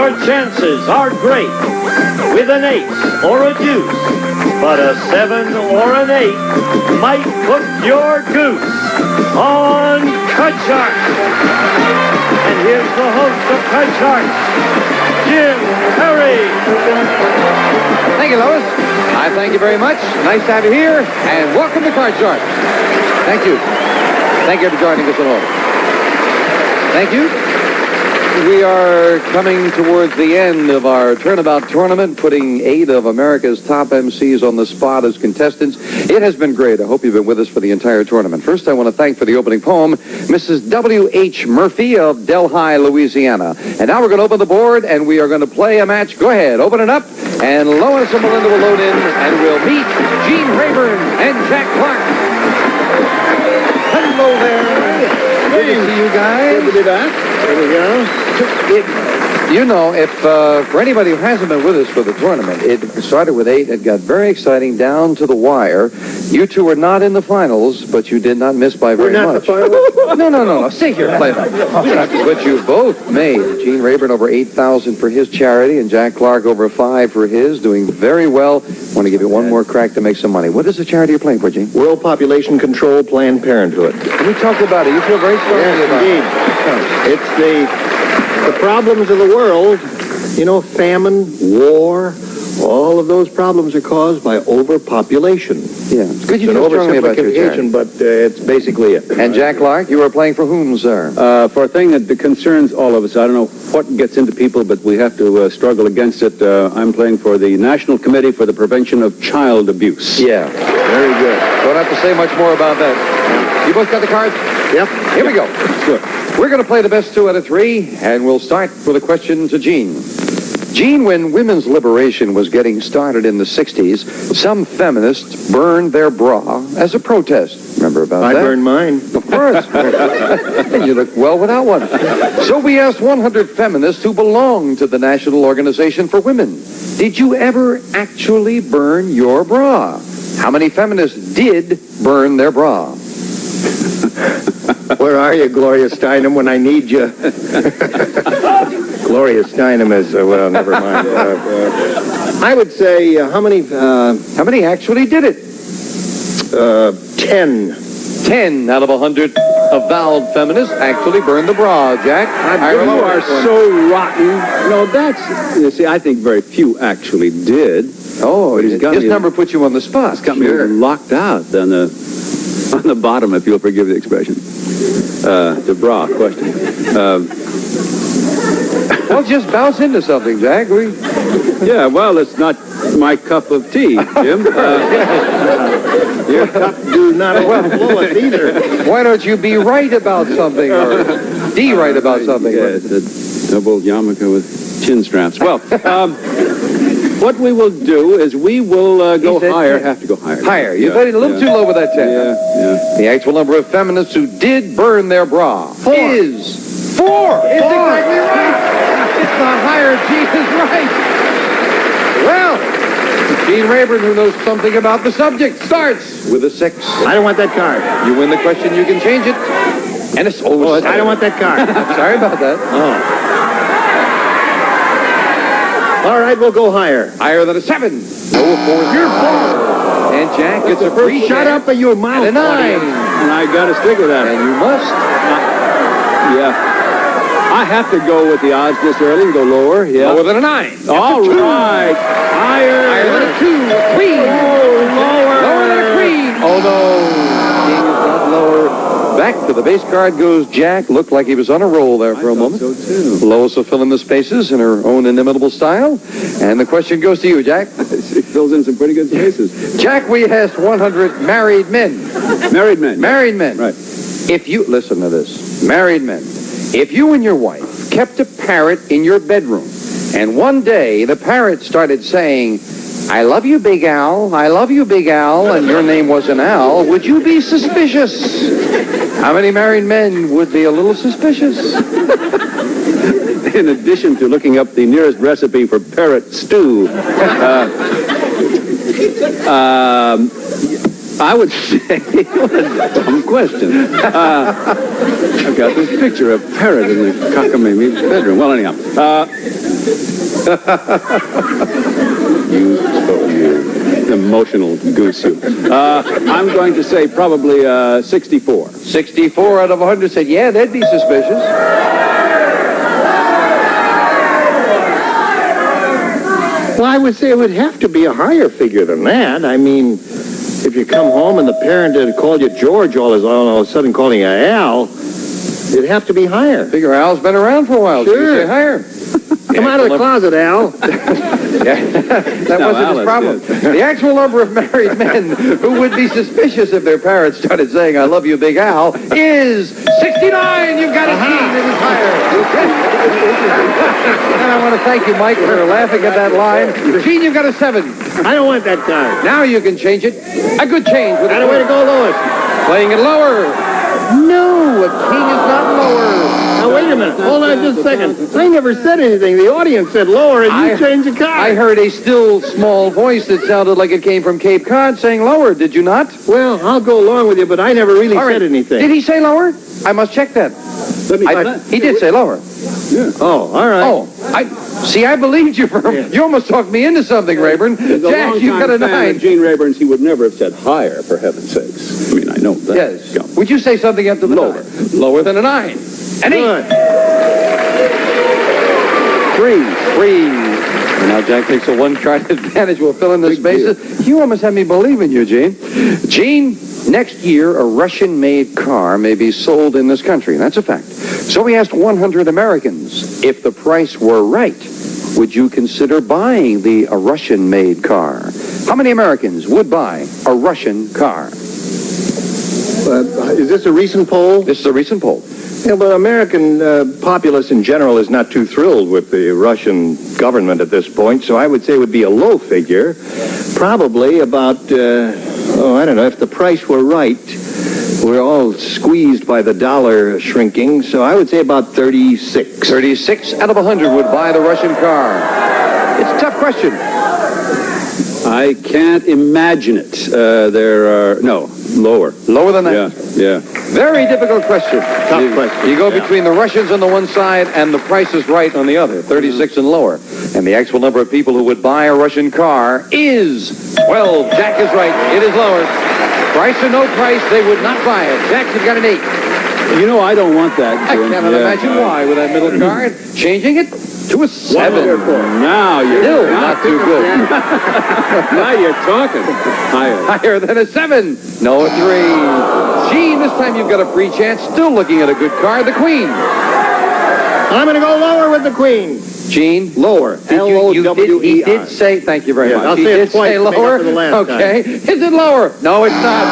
Your chances are great with an ace or a deuce, but a 7 or an 8 might cook your goose on Cut Sharks. And here's the host of Cut Sharks, Jim Perry. Thank you, Lois. I thank you very much. Nice to have you here, and welcome to Card Sharks. Thank you. Thank you for joining us at home. Thank you. We are coming towards the end of our Turnabout tournament, putting 8 of America's top MCs on the spot as contestants. It has been great. I hope you've been with us for the entire tournament. First, I want to thank for the opening poem, Mrs. W.H. Murphy of Delhi, Louisiana. And now we're going to open the board, and we are going to play a match. Go ahead, open it up, and Lois and Melinda will load in, and we'll meet Gene Rayburn and Jack Clark. Hello there. Good to see you guys. Good to be back. There we go. You know, if for anybody who hasn't been with us for the tournament, it started with 8. It got very exciting down to the wire. You two were not in the finals, but you did not miss by very much. No. Stay here, play that. But you both made. Gene Rayburn over 8,000 for his charity, and Jack Clark over 5 for his, doing very well. I want to give you one more crack to make some money. What is the charity you're playing for, Gene? World Population Control, Planned Parenthood. We talked about it. You feel very strongly about it. It's the problems of the world, you know, famine, war, all of those problems are caused by overpopulation. Yeah. Could you feel strongly about your charity? But it's basically it. And Jack Clark, you are playing for whom, sir? For a thing that concerns all of us. I don't know what gets into people, but we have to struggle against it. I'm playing for the National Committee for the Prevention of Child Abuse. Yeah. Very good. Don't have to say much more about that. You both got the cards? Yep. Here we go. Good. We're going to play the best 2 out of 3, and we'll start with a question to Gene. Gene, when women's liberation was getting started in the 60s, some feminists burned their bra as a protest. Remember about that? I burned mine. Of course. And you look well without one. So we asked 100 feminists who belong to the National Organization for Women, did you ever actually burn your bra? How many feminists did burn their bra? Where are you, Gloria Steinem, when I need you? Gloria Steinem is, well, never mind. I would say, how many actually did it? 10. 10 out of 100 avowed feminists actually burned the bra, Jack. You are so rotten. No, you see, I think very few actually did. Oh, his number puts you on the spot. It's got me locked out on the bottom, if you'll forgive the expression. The bra question. Well, just bounce into something, Jack. Yeah, well, it's not my cup of tea, Jim. Your cup do not overflow it either. Why don't you be right about something or be right about something? Yeah, the double yarmulke with chin straps. Well, what we will do is we will go higher. Have to go higher. Higher. You played it a little too low with that 10. Yeah. The actual number of feminists who did burn their bra is 4. It's exactly right. It's not higher. Gene is right. Well, Gene Rayburn, who knows something about the subject, starts with a 6. I don't want that card. You win the question, you can change it. And it's I don't want that card. Sorry about that. Oh. All right, we'll go higher. Higher than a 7. No, 4. You're 4. And Jack gets a free shut up at your mouth. And a 9. And I got to stick with that. And you must. Yeah. I have to go with the odds this early and go lower. Yeah. Lower than a 9. All right. Higher. Higher than a 2. A queen. Lower. Lower than a queen. Oh, no. King is not lower. Back to the base card goes Jack. Looked like he was on a roll there for a moment. So too. Lois will fill in the spaces in her own inimitable style. And the question goes to you, Jack. She fills in some pretty good spaces. Jack, we asked 100 married men. Married men. Married men. Right. If you, listen to this. Married men. If you and your wife kept a parrot in your bedroom, and one day the parrot started saying, I love you, Big Al, I love you, Big Al, and your name wasn't Al, would you be suspicious? How many married men would be a little suspicious? In addition to looking up the nearest recipe for parrot stew, I would say it was a dumb question. I've got this picture of a parrot in the cockamamie bedroom. Well, anyhow. You emotional goose you. I'm going to say probably 64. 64 out of 100 said, yeah, they'd be suspicious. Well, I would say it would have to be a higher figure than that. I mean, if you come home and the parent had called you George all of a sudden calling you Al, it'd have to be higher. Figure Al's been around for a while. Sure. So you say higher. Come out of the closet, Al. That wasn't his problem. The actual number of married men who would be suspicious if their parents started saying, I love you, Big Al, is 69. You've got a Gene. It is higher. And I want to thank you, Mike, for laughing at that line. Gene, you've got a 7. I don't want that guy. Now you can change it. A good change. With And a way to go, Lois. Playing it lower. No, a king is not lower. Now, wait a minute. Hold on just a second. I never said anything. The audience said lower, and you changed the card. I heard a still small voice that sounded like it came from Cape Cod saying lower. Did you not? Well, I'll go along with you, but I never really said anything. Did he say lower? I must check that. He did say lower. Yeah. Oh, all right. Oh, I believed you, You almost talked me into something, Rayburn. Jack, you got a 9. Gene Rayburn's, he would never have said higher, for heaven's sakes. I mean, I know that. Yes. Yeah. Would you say something after the lower? Lower than a 9. An 8. 3. And now Jack takes a one-card advantage. We'll fill in the spaces. You almost had me believe in you, Gene. Gene, next year, a Russian-made car may be sold in this country. That's a fact. So we asked 100 Americans, if the price were right, would you consider buying a Russian-made car? How many Americans would buy a Russian car? Is this a recent poll? This is a recent poll. Yeah, but American populace in general is not too thrilled with the Russian government at this point, so I would say it would be a low figure. Probably about, I don't know, if the price were right, we're all squeezed by the dollar shrinking, so I would say about 36. 36 out of 100 would buy the Russian car. It's a tough question. I can't imagine it. Lower. Lower than that? Yeah. Very difficult question. Tough question. You go between the Russians on the one side and the Price is Right on the other, 36 and lower. And the actual number of people who would buy a Russian car is 12. Jack is right. It is lower. Price or no price, they would not buy it. Jack, you've got an 8. You know, I don't want that. I cannot imagine why with that middle card. Changing it to a 7. Now you're Still not too good. Now you're talking. Higher than a 7. No, a 3. Gene, this time you've got a free chance. Still looking at a good card, the Queen. I'm going to go lower with the Queen. Gene? Lower. L-O-W-E-R. He did say, thank you very much. I'll He say it did twice say to make up lower. for the last Okay. Is it lower? No, it's not.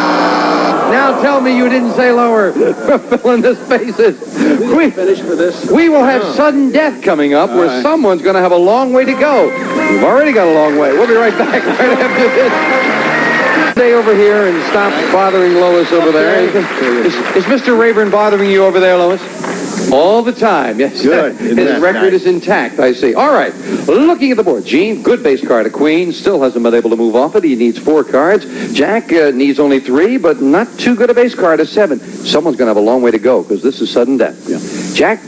Now tell me you didn't say lower. We're filling the spaces. We finish for this. We will have sudden death coming up where someone's going to have a long way to go. We've already got a long way. We'll be right back right after this. Stay over here and stop bothering Lois over there. Is Mr. Rayburn bothering you over there, Lois? All the time, yes. Good. His record is intact, I see. All right. Looking at the board, Gene, good base card, a Queen, still hasn't been able to move off it. He needs 4 cards. Jack needs only 3, but not too good a base card, a 7. Someone's going to have a long way to go because this is sudden death. Yeah. Jack,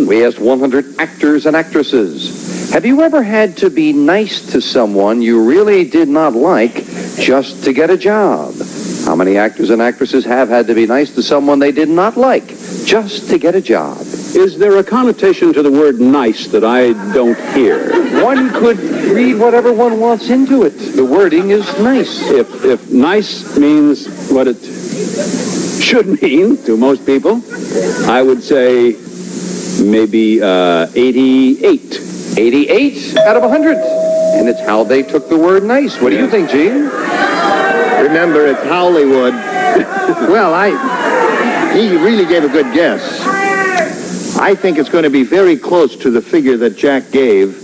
we asked 100 actors and actresses. Have you ever had to be nice to someone you really did not like just to get a job? How many actors and actresses have had to be nice to someone they did not like just to get a job? Is there a connotation to the word nice that I don't hear? One could read whatever one wants into it. The wording is nice. If nice means what it should mean to most people, I would say maybe 88. 88 out of 100. And it's how they took the word nice. What do you think, Gene? Remember, it's Hollywood. Well, he really gave a good guess. I think it's going to be very close to the figure that Jack gave.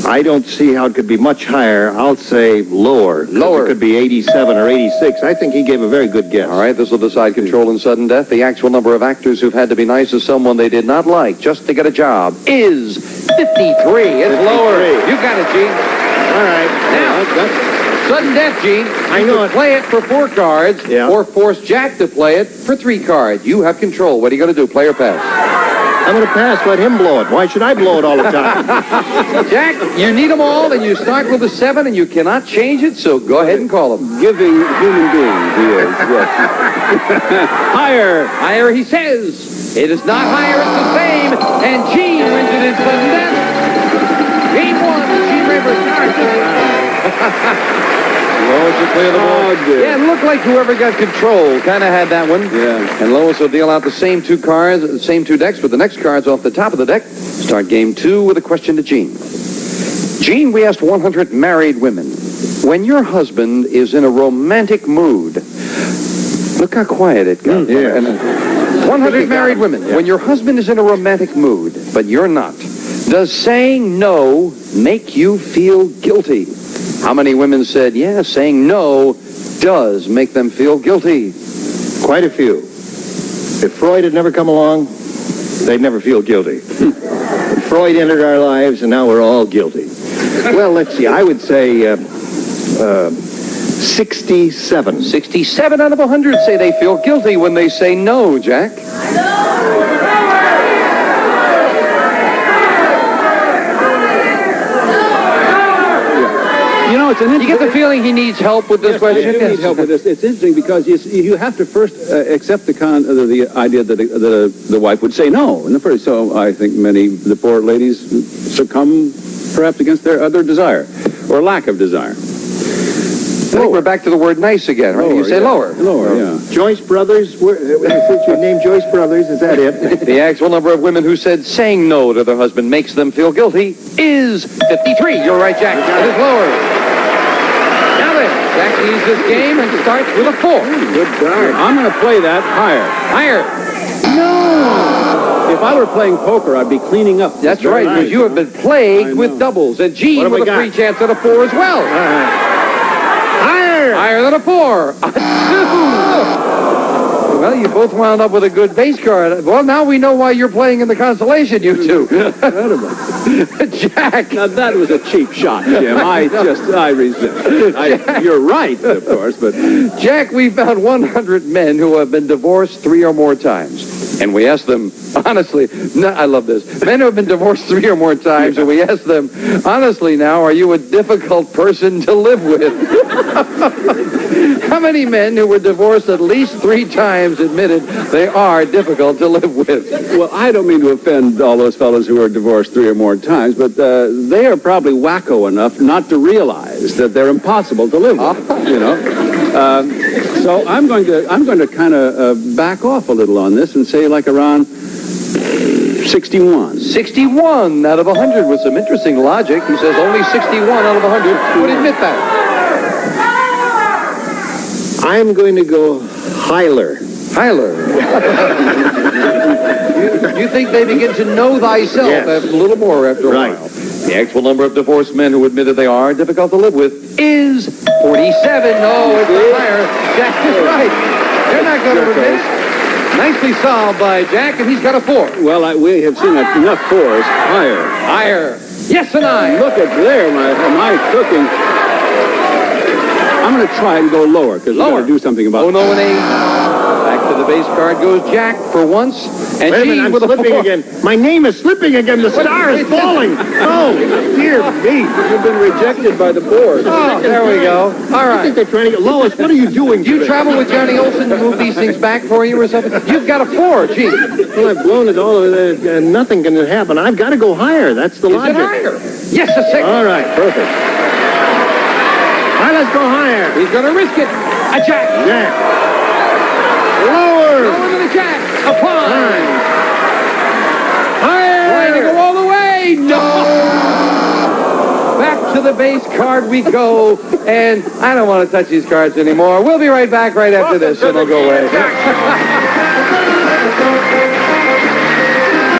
I don't see how it could be much higher. I'll say lower. Lower. It could be 87 or 86. I think he gave a very good guess. All right, this will decide control in sudden death. The actual number of actors who've had to be nice to someone they did not like just to get a job is 53. It's 53. Lower. You got it, Gene. All right. Now, sudden death, Gene. I know You it. could play it for 4 cards, Yeah. or force Jack to play it for 3 cards. You have control. What are you going to do, play or pass? I'm going to pass. Let him blow it. Why should I blow it all the time? Jack, you need them all, and you start with a 7, and you cannot change it, so go ahead and call them. Giving human being, he is, yes. Higher. Higher, he says. It is not higher, it's the same, and Gene wins it in sudden death. Game 1, Gene Rivers starts. Lois will clear the board. Oh, dear. Yeah, it looked like whoever got control kind of had that one. Yeah. And Lois will deal out the same 2 cards, the same 2 decks with the next cards off the top of the deck. Start game 2 with a question to Gene. Gene, we asked 100 married women. When your husband is in a romantic mood, look how quiet it got. Yeah. And 100 married women. Yeah. When your husband is in a romantic mood, but you're not, does saying no make you feel guilty? How many women said, yeah, saying no does make them feel guilty? Quite a few. If Freud had never come along, they'd never feel guilty. Freud entered our lives, and now we're all guilty. Well, let's see. I would say 67. 67 out of 100 say they feel guilty when they say no, Jack. You know, it's an You get the feeling he needs help with this I question? do need help with this. It's interesting because you have to first accept the idea that the wife would say no in the first. So I think the poor ladies succumb perhaps against their other desire or lack of desire. I think we're back to the word nice again, right? You say lower. Lower, yeah. Joyce Brothers, since you named Joyce Brothers, is that it? The actual number of women who said saying no to their husband makes them feel guilty is 53. You're right, Jack. It is lower. Now then, Jack leads this game and starts with a 4. Good darn. I'm going to play that higher. Higher. No! If I were playing poker, I'd be cleaning up. That's right, because you have been plagued I with know. doubles. And Gene What have with we a free got? chance at a 4 as well. Higher! Higher than a 4. A 2. Well, you both wound up with a good base card. Well, now we know why you're playing in the constellation, you two. Jack. Now, that was a cheap shot, Jim. I resist. You're right, of course, but... Jack, we found 100 men who have been divorced 3 or more times. And we asked them, honestly, I love this. Men who have been divorced 3 or more times, and we asked them, honestly now, are you a difficult person to live with? How many men who were divorced at least 3 times admitted they are difficult to live with? Well, I don't mean to offend all those fellows who are divorced 3 or more times, but they are probably wacko enough not to realize that they're impossible to live with, you know. So I'm going to kind of back off a little on this and say like around 61. 61 out of 100 with some interesting logic. He says only 61 out of 100 would admit that. I'm going to go Hyler. Tyler. you think they begin to know thyself Yes. a little more after a Right. while. The actual number of divorced men who admitted they are difficult to live with is 47. No, it's higher. Jack is right. They're not going to admit it. Nicely solved by Jack, and he's got a 4. Well, we have seen enough 4s. Higher. Higher. Yes and I. Look at there, my cooking. I'm going to try and go lower because we're going to do something about Oh, no, and a. Back to the base card goes Jack for once. And Wait a minute, Gene I'm with a slipping 4. again. My name is slipping again. The star is falling. Oh, dear me. You've been rejected by the board. Oh, there we go. All I right. think they're trying to get... Lois, what are you doing Do you today? travel with Johnny Olson to move these things back for you or something? You've got a 4, gee. Well, I've blown it all. Nothing can happen. I've got to go higher. That's the Is it logic. higher? Yes, a 6. All right, perfect. All right, let's go higher. He's going to risk it. A Jack. Jack. Lower. Lower than a Jack. A 5. Higher. Trying to go all the way. No. Back to the base card we go. And I don't want to touch these cards anymore. We'll be right back right after this, and they'll go away.